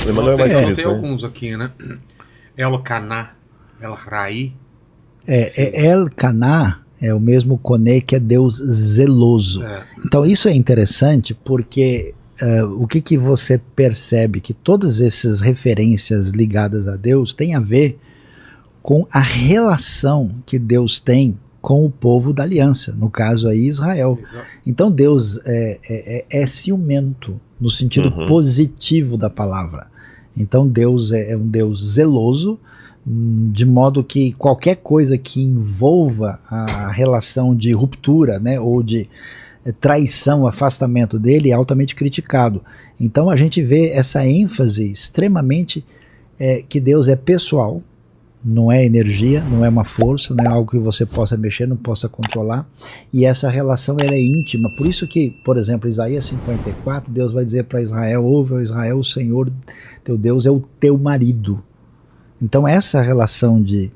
Emmanuel é mais Tem Cristo, né? alguns aqui, né? Elcaná, El Rai. Elcaná é o mesmo Coné, que é Deus zeloso. Então isso é interessante porque o que você percebe? Que todas essas referências ligadas a Deus têm a ver com a relação que Deus tem com o povo da aliança, no caso aí Israel. Exato. Então Deus é ciumento, no sentido positivo da palavra. Então Deus é um Deus zeloso, de modo que qualquer coisa que envolva a relação de ruptura, né, ou de traição, afastamento dele, é altamente criticado. Então a gente vê essa ênfase extremamente que Deus é pessoal, não é energia, não é uma força, não é algo que você possa mexer, não possa controlar, e essa relação ela é íntima. Por isso que, por exemplo, Isaías 54, Deus vai dizer para Israel: ouve, ó Israel, o Senhor teu Deus é o teu marido. Então essa relação de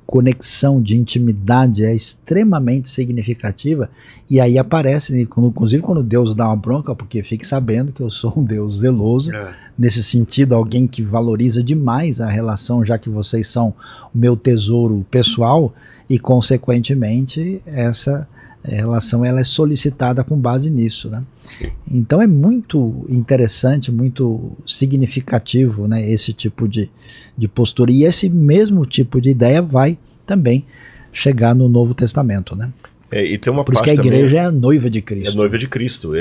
conexão, de intimidade é extremamente significativa, e aí aparece, inclusive quando Deus dá uma bronca, porque fique sabendo que eu sou um Deus zeloso, nesse sentido, alguém que valoriza demais a relação, já que vocês são o meu tesouro pessoal, e consequentemente essa relação ela é solicitada com base nisso, né? Então é muito interessante, muito significativo, né, esse tipo de postura, e esse mesmo tipo de ideia vai também chegar no Novo Testamento, né? E tem uma Por isso que a igreja é a noiva de Cristo. É a noiva de Cristo.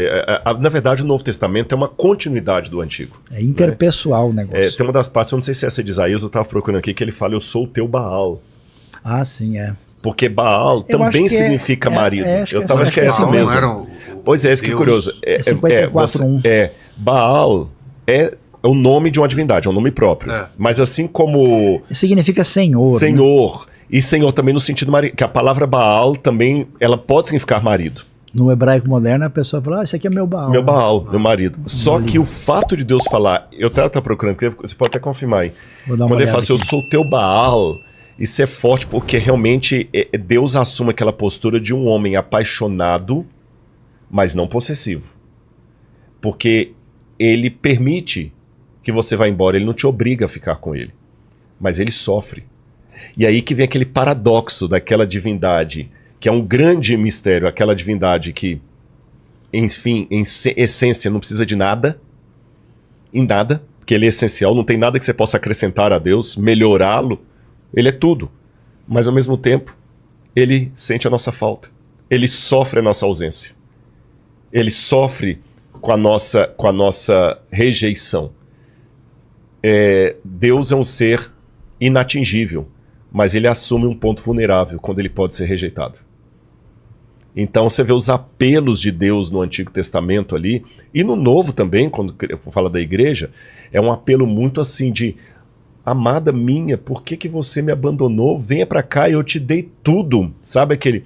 Na verdade, o Novo Testamento é uma continuidade do Antigo. É interpessoal, né? O negócio. Tem uma das partes, eu não sei se essa é de Isaías, eu estava procurando aqui, que ele fala: eu sou o teu Baal. Ah, sim, Porque Baal também significa marido. Eu acho que é essa mesmo. Pois é, isso que é curioso. 54:1. Baal é o nome de uma divindade, é um nome próprio. Mas assim como... significa senhor. Senhor. Né? E senhor também no sentido marido. Que a palavra Baal também, ela pode significar marido. No hebraico moderno, a pessoa fala: esse aqui é meu Baal. Meu Baal, meu marido. Só que o fato de Deus falar... Eu até estou procurando, você pode até confirmar aí. Quando ele fala assim: eu sou o teu Baal... Isso é forte porque realmente Deus assume aquela postura de um homem apaixonado, mas não possessivo. Porque ele permite que você vá embora, ele não te obriga a ficar com ele, mas ele sofre. E aí que vem aquele paradoxo daquela divindade, que é um grande mistério, aquela divindade que, enfim, em essência não precisa de nada, em nada, porque ele é essencial, não tem nada que você possa acrescentar a Deus, melhorá-lo. Ele é tudo, mas ao mesmo tempo ele sente a nossa falta, ele sofre a nossa ausência, ele sofre com a nossa rejeição. Deus é um ser inatingível, mas ele assume um ponto vulnerável quando ele pode ser rejeitado. Então você vê os apelos de Deus no Antigo Testamento ali, e no Novo também, quando fala da igreja, é um apelo muito assim de: amada minha, por que você me abandonou? Venha pra cá e eu te dei tudo. Sabe aquele...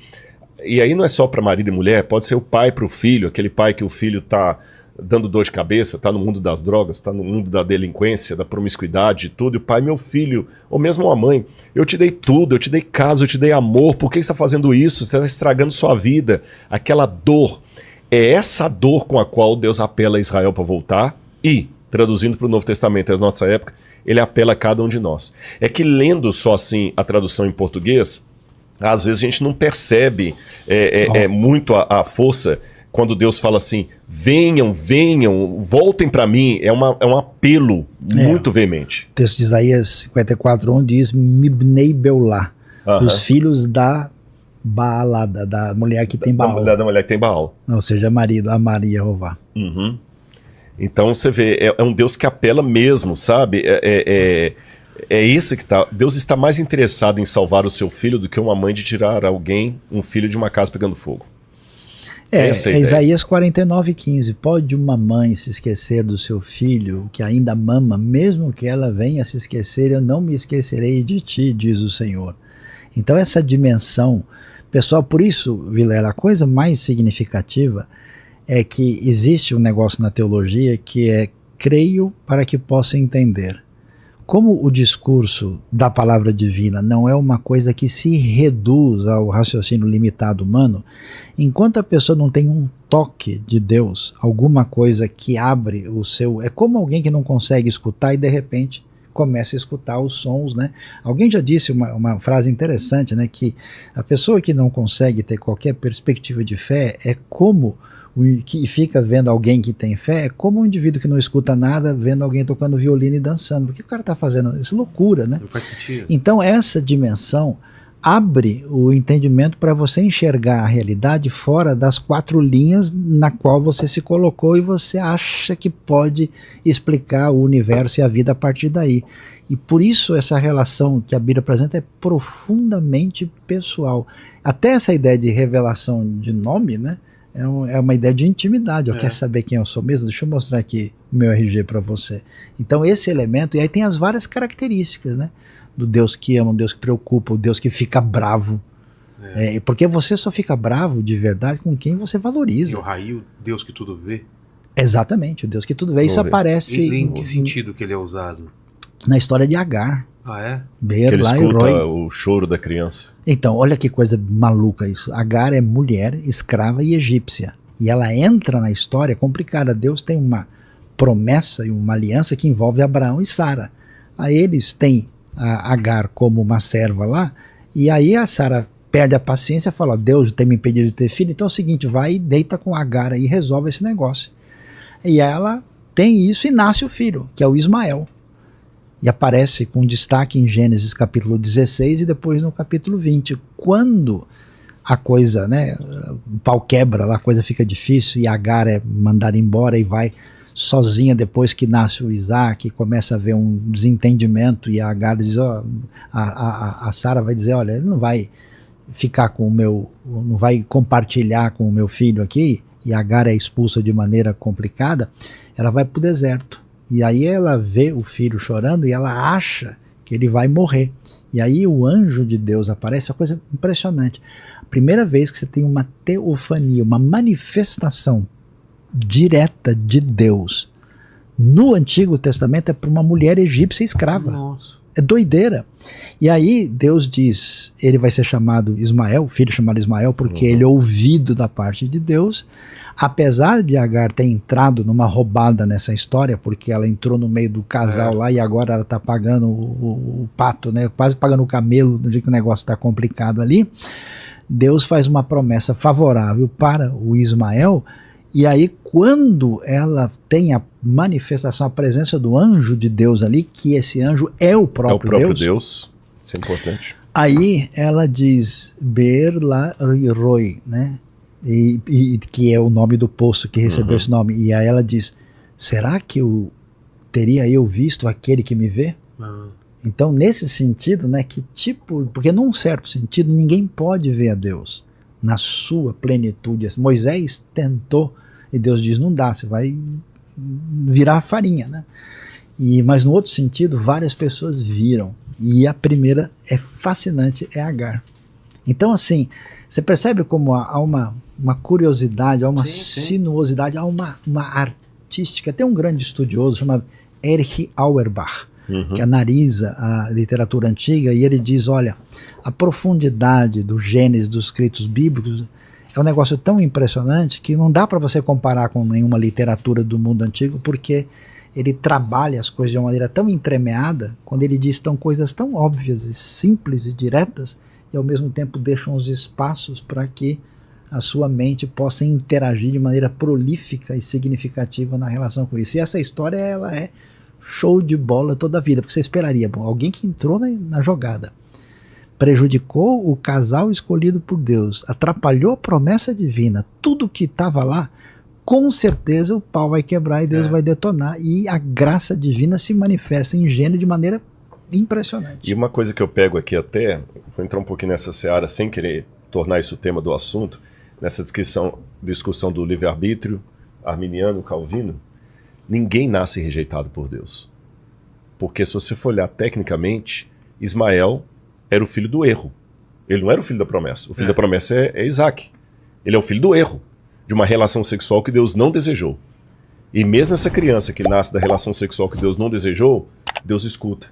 E aí não é só para marido e mulher, pode ser o pai para o filho, aquele pai que o filho tá dando dor de cabeça, tá no mundo das drogas, tá no mundo da delinquência, da promiscuidade, tudo, e o pai: meu filho, ou mesmo a mãe, eu te dei tudo, eu te dei casa, eu te dei amor, por que você está fazendo isso? Você está estragando sua vida. Aquela dor, é essa dor com a qual Deus apela a Israel para voltar, e, traduzindo para o Novo Testamento, na nossa época, ele apela a cada um de nós. É que lendo só assim a tradução em português, às vezes a gente não percebe muito a força quando Deus fala assim: venham, voltem para mim. É um apelo muito veemente. O texto de Isaías 54:1 diz: Mibnei Beulá, os filhos da Baalada, da mulher que tem Baal. Da mulher que tem Baal. Ou seja, marido, a Maria Jeová. Então você vê, é um Deus que apela mesmo, sabe? É isso que tá. Deus está mais interessado em salvar o seu filho do que uma mãe de tirar um filho de uma casa pegando fogo. É Isaías 49:15. Pode uma mãe se esquecer do seu filho que ainda mama, mesmo que ela venha se esquecer, eu não me esquecerei de ti, diz o Senhor. Então essa dimensão, pessoal, por isso, Vilela, a coisa mais significativa é que existe um negócio na teologia que é: creio para que possa entender. Como o discurso da palavra divina não é uma coisa que se reduz ao raciocínio limitado humano, enquanto a pessoa não tem um toque de Deus, alguma coisa que abre o seu... É como alguém que não consegue escutar e de repente começa a escutar os sons, né? Alguém já disse uma frase interessante, né? Que a pessoa que não consegue ter qualquer perspectiva de fé é como... que fica vendo alguém que tem fé, é como um indivíduo que não escuta nada vendo alguém tocando violino e dançando. Porque o cara está fazendo isso? Loucura, né? Não faz sentido. Então essa dimensão abre o entendimento para você enxergar a realidade fora das 4 linhas na qual você se colocou e você acha que pode explicar o universo e a vida a partir daí. E por isso essa relação que a Bíblia apresenta é profundamente pessoal. Até essa ideia de revelação de nome, né? É uma ideia de intimidade. Eu quero saber quem eu sou mesmo? Deixa eu mostrar aqui o meu RG para você. Então esse elemento, e aí tem as várias características, né? Do Deus que ama, o Deus que preocupa, o Deus que fica bravo. Porque você só fica bravo de verdade com quem você valoriza. E o Raí, o Deus que tudo vê. Exatamente, o Deus que tudo vê. Isso aparece... E em que sentido que ele é usado? Na história de Agar. Ah, é? Que ele escuta o choro da criança. Então, olha que coisa maluca isso. Agar é mulher, escrava e egípcia. E ela entra na história complicada. Deus tem uma promessa e uma aliança que envolve Abraão e Sara. Aí eles têm a Agar como uma serva lá, e aí a Sara perde a paciência e fala, ó, Deus tem me impedido de ter filho, então é o seguinte, vai e deita com Agar aí e resolve esse negócio. E ela tem isso e nasce o filho, que é o Ismael. E aparece com destaque em Gênesis capítulo 16 e depois no capítulo 20. Quando a coisa, né, o pau quebra, lá a coisa fica difícil e Agar é mandada embora e vai sozinha depois que nasce o Isaac, começa a haver um desentendimento e a Agar diz, ó, a Sara vai dizer, olha, ele não vai ficar com o meu, não vai compartilhar com o meu filho aqui, e a Agar é expulsa de maneira complicada, ela vai para o deserto. E aí ela vê o filho chorando e ela acha que ele vai morrer. E aí o anjo de Deus aparece, uma coisa impressionante. A primeira vez que você tem uma teofania, uma manifestação direta de Deus no Antigo Testamento é para uma mulher egípcia escrava. Nossa. É doideira. E aí Deus diz, ele vai ser chamado Ismael, o filho chamado Ismael, porque ele é ouvido da parte de Deus. Apesar de Agar ter entrado numa roubada nessa história, porque ela entrou no meio do casal lá e agora ela está pagando o pato, né? Quase pagando o camelo, no dia que o negócio está complicado ali, Deus faz uma promessa favorável para o Ismael. E aí quando ela tem a manifestação, a presença do anjo de Deus ali, que esse anjo é o próprio Deus. Isso é importante. Aí ela diz Beer la Roi, né? E que é o nome do poço que recebeu esse nome. E aí ela diz, será que teria eu visto aquele que me vê? Então nesse sentido, né, que tipo, porque num certo sentido ninguém pode ver a Deus na sua plenitude. Moisés tentou e Deus diz, não dá, você vai virar farinha, né? Mas no outro sentido, várias pessoas viram. E a primeira é fascinante, é Agar. Então assim, você percebe como há uma curiosidade, há uma sinuosidade, há uma artística. Tem um grande estudioso chamado Erich Auerbach, que analisa a literatura antiga, e ele diz, olha, a profundidade do Gênesis, dos escritos bíblicos, é um negócio tão impressionante que não dá para você comparar com nenhuma literatura do mundo antigo, porque ele trabalha as coisas de uma maneira tão entremeada, quando ele diz tão coisas tão óbvias e simples e diretas, e ao mesmo tempo deixam os espaços para que a sua mente possa interagir de maneira prolífica e significativa na relação com isso. E essa história, ela é show de bola toda a vida, porque você esperaria, bom, alguém que entrou na jogada, prejudicou o casal escolhido por Deus, atrapalhou a promessa divina, tudo que estava lá, com certeza o pau vai quebrar e Deus vai detonar, e a graça divina se manifesta em Gênesis de maneira impressionante. E uma coisa que eu pego aqui até, vou entrar um pouquinho nessa seara sem querer tornar isso o tema do assunto, nessa discussão do livre-arbítrio arminiano, calvino, ninguém nasce rejeitado por Deus. Porque se você for olhar tecnicamente, Ismael era o filho do erro. Ele não era o filho da promessa. O filho da promessa é Isaac. Ele é o filho do erro, de uma relação sexual que Deus não desejou. E mesmo essa criança que nasce da relação sexual que Deus não desejou, Deus escuta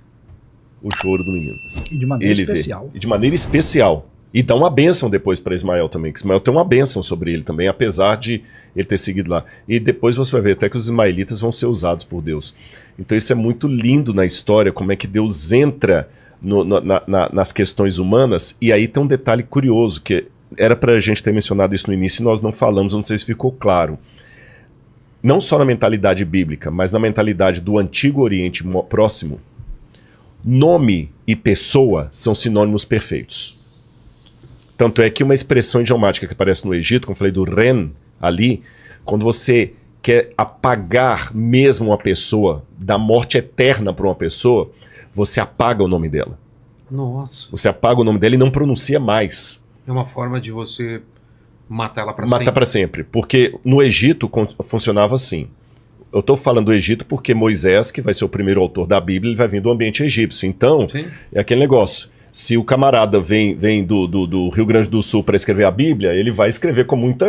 o choro do menino. E de maneira Ele especial. vê. E de maneira especial. E dá uma bênção depois para Ismael também, que Ismael tem uma bênção sobre ele também, apesar de ele ter seguido lá. E depois você vai ver até que os ismaelitas vão ser usados por Deus. Então isso é muito lindo na história, como é que Deus entra nas questões humanas. E aí tem um detalhe curioso, que era para a gente ter mencionado isso no início e nós não falamos, não sei se ficou claro. Não só na mentalidade bíblica, mas na mentalidade do Antigo Oriente Próximo, nome e pessoa são sinônimos perfeitos. Tanto é que uma expressão idiomática que aparece no Egito, como eu falei do Ren ali, quando você quer apagar mesmo uma pessoa, da morte eterna para uma pessoa, você apaga o nome dela. Nossa. Você apaga o nome dela e não pronuncia mais. É uma forma de você matar ela para sempre. Matar para sempre. Porque no Egito funcionava assim. Eu estou falando do Egito porque Moisés, que vai ser o primeiro autor da Bíblia, ele vai vir do ambiente egípcio. Então, Sim. é aquele negócio. Se o camarada vem do Rio Grande do Sul para escrever a Bíblia, ele vai escrever com muita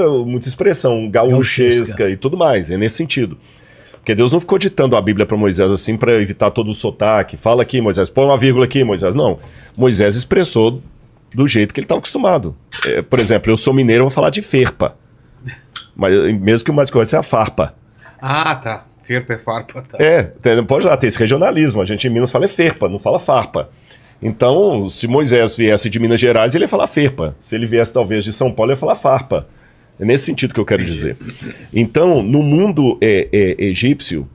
expressão gaúchesca e tudo mais. É nesse sentido. Porque Deus não ficou ditando a Bíblia para Moisés assim para evitar todo o sotaque. Fala aqui, Moisés, põe uma vírgula aqui, Moisés. Não. Moisés expressou do jeito que ele estava acostumado. Por exemplo, eu sou mineiro, eu vou falar de ferpa. Mas mesmo que o mais correto é a farpa. Ah, tá. Ferpa é farpa, tá. Pode lá ter esse regionalismo. A gente em Minas fala ferpa, não fala farpa. Então, se Moisés viesse de Minas Gerais, ele ia falar ferpa. Se ele viesse talvez de São Paulo, ele ia falar farpa. É nesse sentido que eu quero dizer. Então, no mundo egípcio,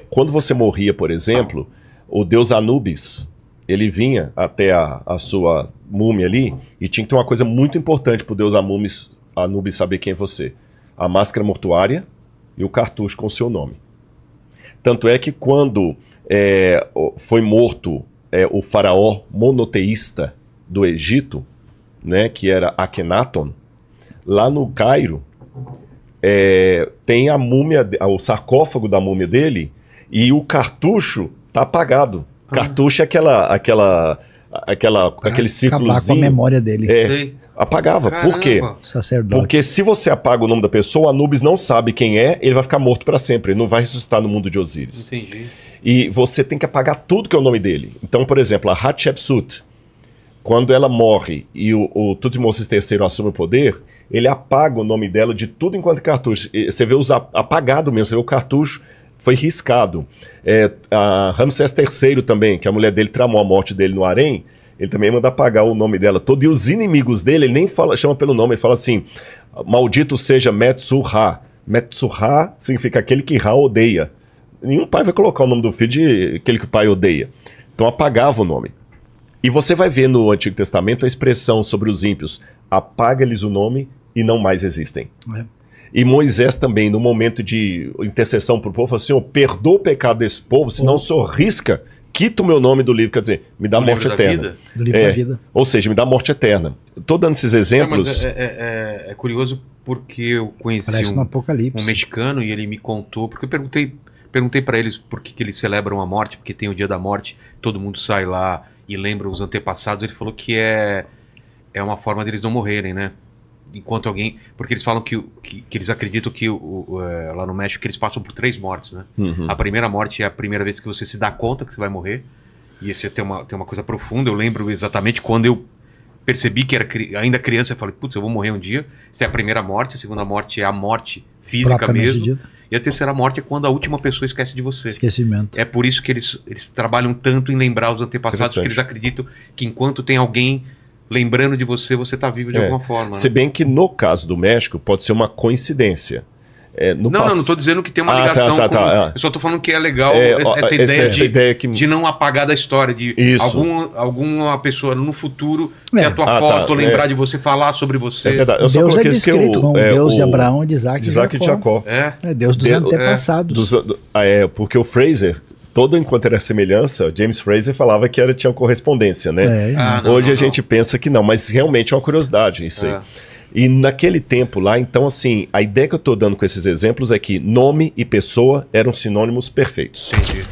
quando você morria, por exemplo, o deus Anubis, ele vinha até a sua múmia ali e tinha que ter uma coisa muito importante para o deus Anubis saber quem é você. A máscara mortuária e o cartucho com o seu nome. Tanto é que quando foi morto o faraó monoteísta do Egito, né, que era Akhenaton, lá no Cairo, tem a múmia, o sarcófago da múmia dele, e o cartucho tá apagado. Cartucho é aquele círculozinho. Acabar com a memória dele. Sei. Apagava. Caramba. Por quê? Sacerdote. Porque se você apaga o nome da pessoa, Anubis não sabe quem é, ele vai ficar morto para sempre, ele não vai ressuscitar no mundo de Osíris. Entendi. E você tem que apagar tudo que é o nome dele. Então, por exemplo, a Hatshepsut, quando ela morre e o Tutmosis III assume o poder, ele apaga o nome dela de tudo enquanto cartucho. E você vê apagado mesmo, você vê o cartucho foi riscado. A Ramsés III também, que a mulher dele tramou a morte dele no harém, ele também manda apagar o nome dela todo. E os inimigos dele, ele nem chama pelo nome, ele fala assim, maldito seja Metsu-Ra. Metsu-Ra significa aquele que Ra odeia. Nenhum pai vai colocar o nome do filho de aquele que o pai odeia. Então apagava o nome. E você vai ver no Antigo Testamento a expressão sobre os ímpios, apaga-lhes o nome e não mais existem. E Moisés também, no momento de intercessão para o povo, falou assim, perdoa o pecado desse povo, senão o senhor risca, quita o meu nome do livro, quer dizer, me dá morte eterna. Do livro da vida. Ou seja, me dá morte eterna. Estou dando esses exemplos... É curioso porque eu conheci Parece no Apocalipse. um mexicano e ele me contou, porque eu perguntei para eles por que eles celebram a morte, porque tem o dia da morte, todo mundo sai lá e lembra os antepassados. Ele falou que é uma forma deles não morrerem, né? Enquanto alguém... Porque eles falam que eles acreditam que lá no México que eles passam por 3 mortes, né? Uhum. A primeira morte é a primeira vez que você se dá conta que você vai morrer. E esse tem uma coisa profunda. Eu lembro exatamente quando eu percebi que era ainda criança. Eu falei, putz, eu vou morrer um dia. Essa é a primeira morte. A segunda morte é a morte física Propriamente mesmo. dito. E a terceira morte é quando a última pessoa esquece de você. Esquecimento. É por isso que eles trabalham tanto em lembrar os antepassados, porque eles acreditam que enquanto tem alguém lembrando de você, você está vivo de alguma forma. Se bem que no caso do México pode ser uma coincidência. Não estou dizendo que tem uma ligação. Eu só estou falando que é legal essa ideia de não apagar da história, de alguma pessoa no futuro ter a tua foto, lembrar de você, falar sobre você. É verdade. Deus é descrito como Deus de Abraão, de Isaac e de Jacó. É Deus dos antepassados. Porque o Fraser, todo enquanto era semelhança, James Fraser falava que tinha correspondência, né? Hoje a gente pensa que não, mas realmente é uma curiosidade isso aí. E naquele tempo lá, então assim, a ideia que eu estou dando com esses exemplos é que nome e pessoa eram sinônimos perfeitos. Entendi.